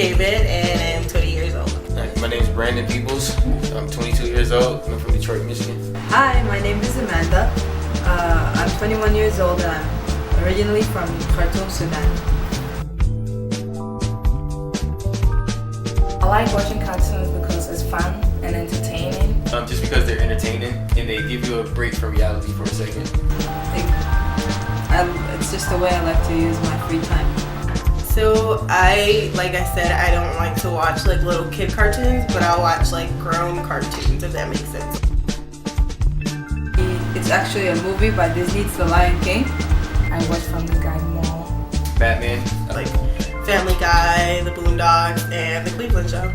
David, and I'm 20 years old. Hi, my name is Brandon Peoples. I'm 22 years old. I'm from Detroit, Michigan. Hi, my name is Amanda. I'm 21 years old and I'm originally from Khartoum, Sudan. I like watching cartoons because it's fun and entertaining. Just because they're entertaining and they give you a break from reality for a second. It's just the way I like to use my free time. So like I said, I don't like to watch like little kid cartoons, but I'll watch like grown cartoons, if that makes sense. It's actually a movie by Disney. It's The Lion King. I watch Family Guy more. Batman. Like Family Guy, The Boondocks, and The Cleveland Show.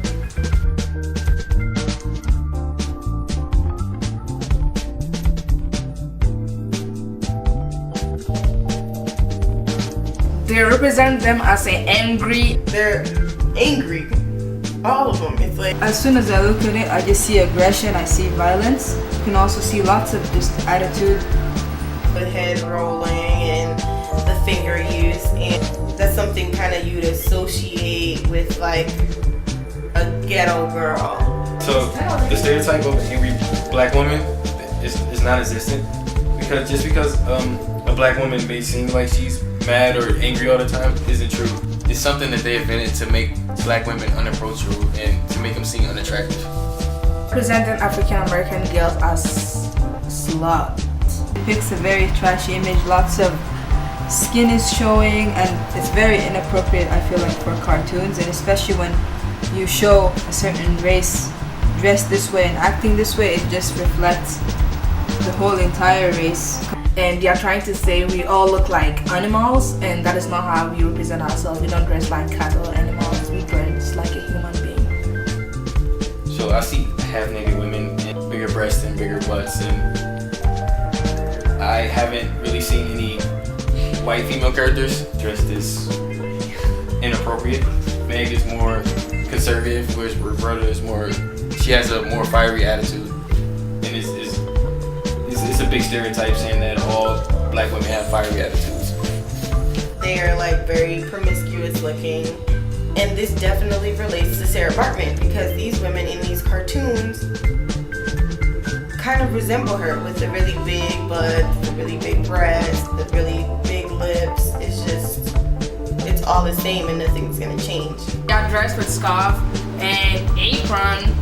They represent them as angry. They're angry. All of them. It's like, as soon as I look at it, I just see aggression, I see violence. You can also see lots of just attitude. the head rolling and the finger use, and that's something kind of you'd associate with like a ghetto girl. So the stereotype of angry black woman is non-existent, because just because a black woman may seem like she's mad or angry all the time isn't true. It's something that they invented to make black women unapproachable and to make them seem unattractive. Presenting African American girls as sluts. It depicts a very trashy image, lots of skin is showing, and it's very inappropriate, I feel like, for cartoons, and especially when you show a certain race dressed this way and acting this way, it just reflects the whole entire race. And they are trying to say we all look like animals, and that is not how we represent ourselves. We don't dress like cattle or animals, we dress like a human being. So I see half-naked women and bigger breasts and bigger butts, and I haven't really seen any white female characters dressed as inappropriate. Meg is more conservative, whereas Roberta is more, she has a more fiery attitude. And it's a big stereotype saying that all black women have fiery attitudes. They are like very promiscuous looking, and this definitely relates to Sarah Baartman, because these women in these cartoons kind of resemble her, with the really big butts, the really big breasts, the really big lips. It's all the same and nothing's gonna change. They are dressed with scarf and apron,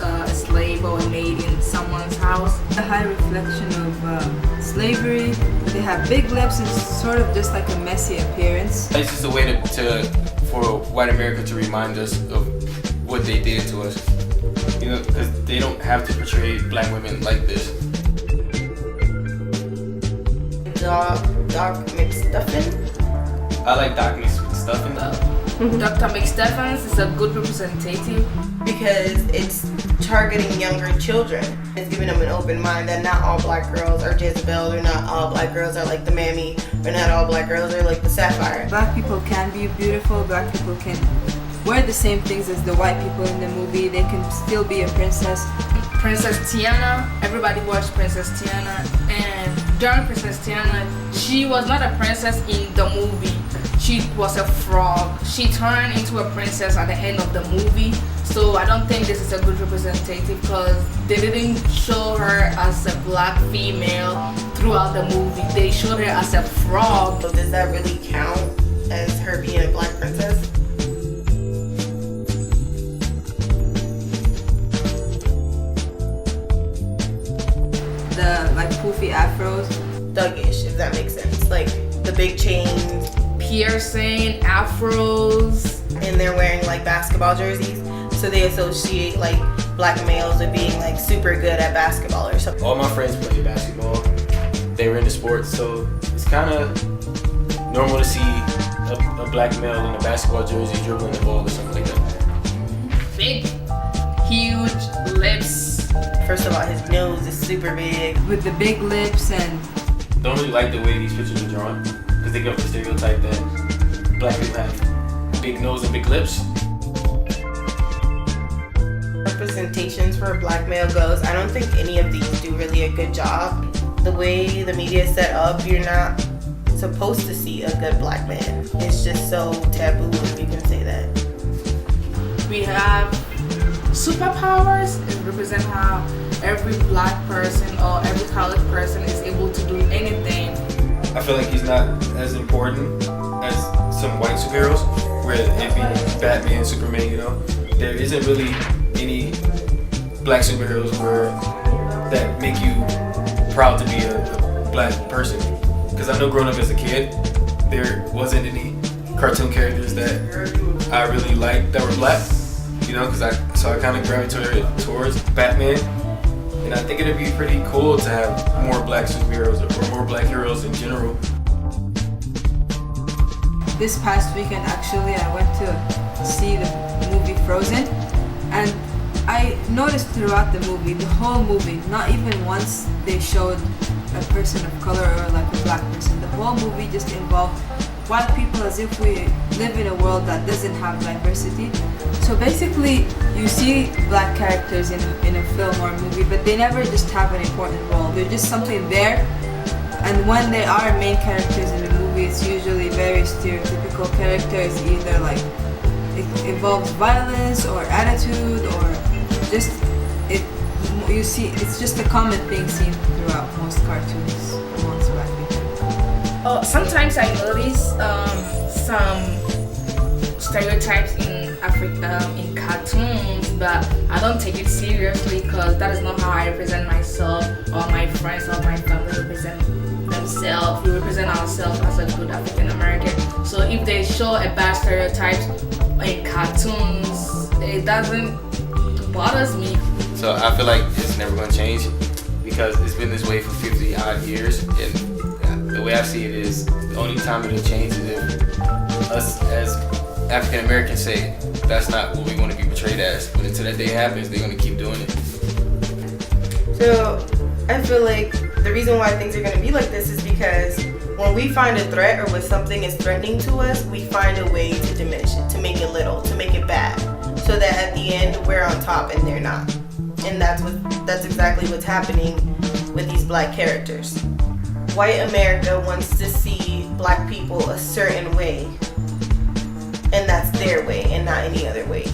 a slave or a maid in someone's house. A high reflection of slavery. They have big lips, it's sort of just like a messy appearance. It's just a way for white America to remind us of what they did to us. You know, because they don't have to portray black women like this. Doc McStuffin. I like Doc McStuffin. Dr. McStuffins is a good representative Because it's targeting younger children. It's giving them an open mind that not all black girls are Jezebel, or not all black girls are like the Mammy, or not all black girls are like the Sapphire. Black people can be beautiful, black people can wear the same things as the white people in the movie, they can still be a princess. Princess Tiana. Everybody watched Princess Tiana, and during Princess Tiana, she was not a princess in the movie. She was a frog. She turned into a princess at the end of the movie. So I don't think this is a good representative, because they didn't show her as a black female throughout the movie. They showed her as a frog. So does that really count as her being a black princess? The like poofy afros. Thuggish, if that makes sense. Like the big chains, Piercing, afros. and they're wearing like basketball jerseys. So they associate like black males with being like super good at basketball or something. All my friends play basketball. They were into sports, so it's kind of normal to see a black male in a basketball jersey dribbling the ball or something like that. Big, huge lips. First of all, his nose is super big. With the big lips, and Don't really like the way these pictures are drawn, because they give the stereotype that black people have big nose and big lips. Representations for a black male goes, I don't think any of these do really a good job. The way the media is set up, you're not supposed to see a good black man. It's just so taboo, if you can say that. we have superpowers, it represents how every black person or every colored person is able to do anything. I feel like he's not as important as some white superheroes, where it be Batman, Superman, you know. There isn't really any black superheroes that make you proud to be a black person. Because I know growing up as a kid, there wasn't any cartoon characters that I really liked that were black, you know, so I kind of gravitated towards Batman. And I think it'd be pretty cool to have more black superheroes or more black heroes in general. This past weekend, actually, I went to see the movie Frozen, and I noticed throughout the movie, the whole movie, not even once they showed a person of color or like a black person. The whole movie just involved white people as if we live in a world that doesn't have diversity. So basically, you see black characters in a film or movie, but they never just have an important role. They're just something there, and when they are main characters in the movie, it's usually very stereotypical characters, either like it involves violence or attitude or just you see it's just a common thing seen throughout most cartoons amongst black people. Sometimes I notice some stereotypes in Africa in cartoons, but I don't take it seriously because that is not how I represent myself or my friends or my family represent themselves. We represent ourselves as a good African American. So if they show a bad stereotypes in cartoons, it doesn't bothers me. So I feel like it's never going to change because it's been this way for 50 odd years, and the way I see it is the only time it'll change is if us as African Americans say that's not what we want to be portrayed as. But until that day happens, they're going to keep doing it. So I feel like the reason why things are going to be like this is because when we find a threat or when something is threatening to us, we find a way to diminish it, to make it little, to make it bad, so that at the end we're on top and they're not. And that's exactly what's happening with these black characters. White America wants to see black people a certain way, and that's their way and not any other way.